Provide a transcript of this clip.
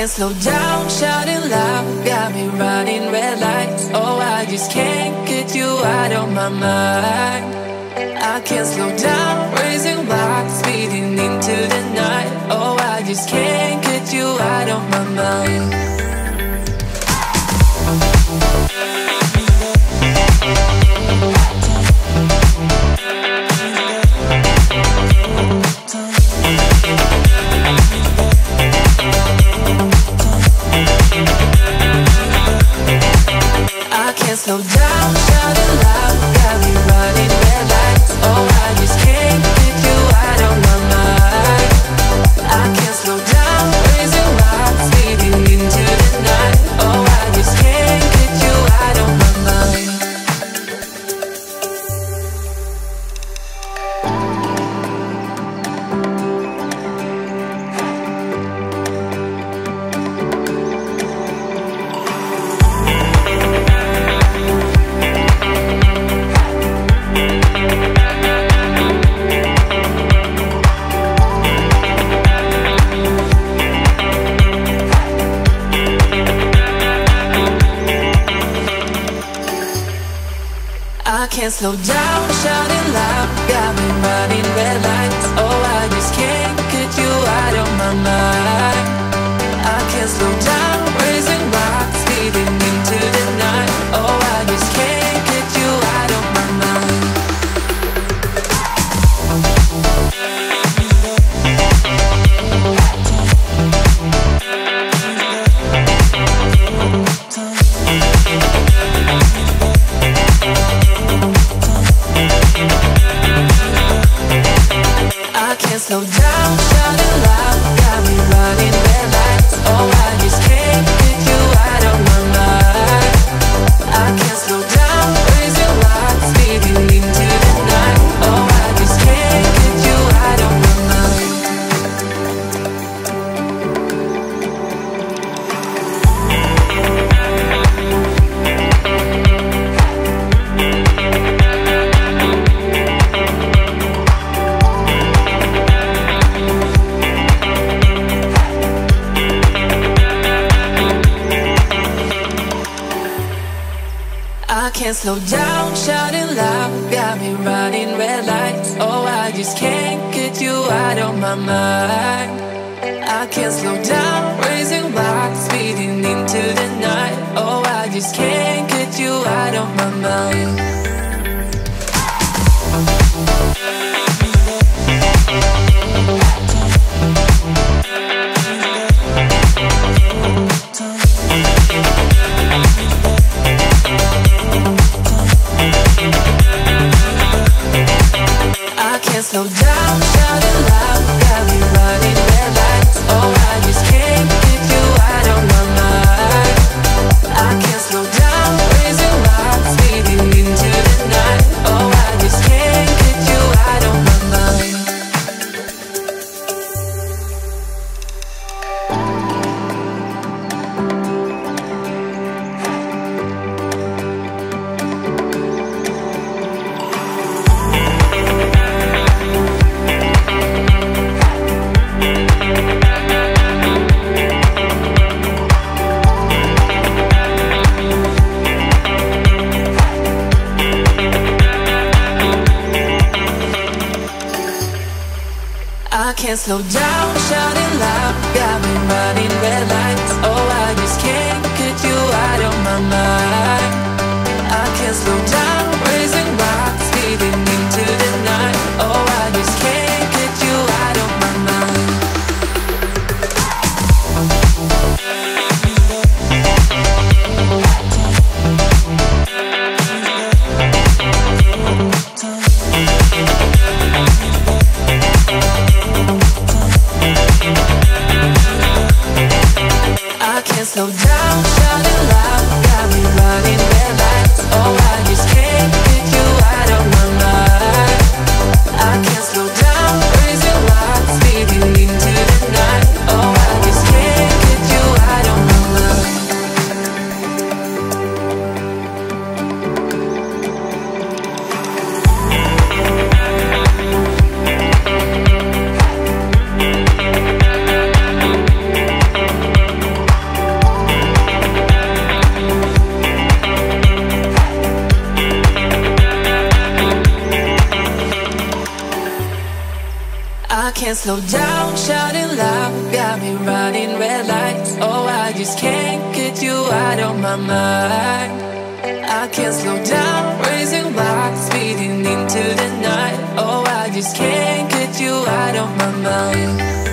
can't slow down, shouting loud, got me running red lights. Oh, I just can't get you out of my mind. I can't slow down, raising rocks, speeding into the night. Oh, I just can't get you out of my mind. I can't slow down, shouting loud, got me running red lights. Oh, I just can't get you out of my mind. I can't slow down, raising rocks, speeding into the night. Oh, I just can't get you out of my mind. I can't slow down, shouting loud, got me running red lights. Oh, I just can't get you out of my mind. I can't slow down, raising rocks, speeding into the night. Oh, I just can't get you out of my mind. I can't slow down, shouting loud, got me running red lights. Oh, I just can't get you out of my mind. I can't slow down, raising rocks, speeding into the night. Oh, I just can't get you out of my mind. I can't slow down, shouting loud, got me running red lights. Oh, I just can't get you out of my mind. I can't slow down, raising rocks, speeding into the night. Oh, I just can't get you out of my mind. I can't slow down, shouting loud, got me running red lights. Oh, I just can't get you out of my mind. I can't slow down, raising rocks, speeding into the night. Oh, I just can't get you out of my mind. I can't slow down, shouting loud, got me running red lights. Oh, I just can't get you out of my mind. I can't slow down, raising rocks, speeding into the night. Oh, I just can't get you out of my mind. I can't slow down, shouting loud, got me running red lights. Oh, I just can't get you out of my mind. I can't slow down, raising rocks, speeding into the night. Oh, I just can't get you out of my mind. can't slow down, shouting loud, got me running red lights. Oh, I just can't get you out of my mind. I can't slow down, raising wild, speeding into the night. Oh, I just can't get you out of my mind.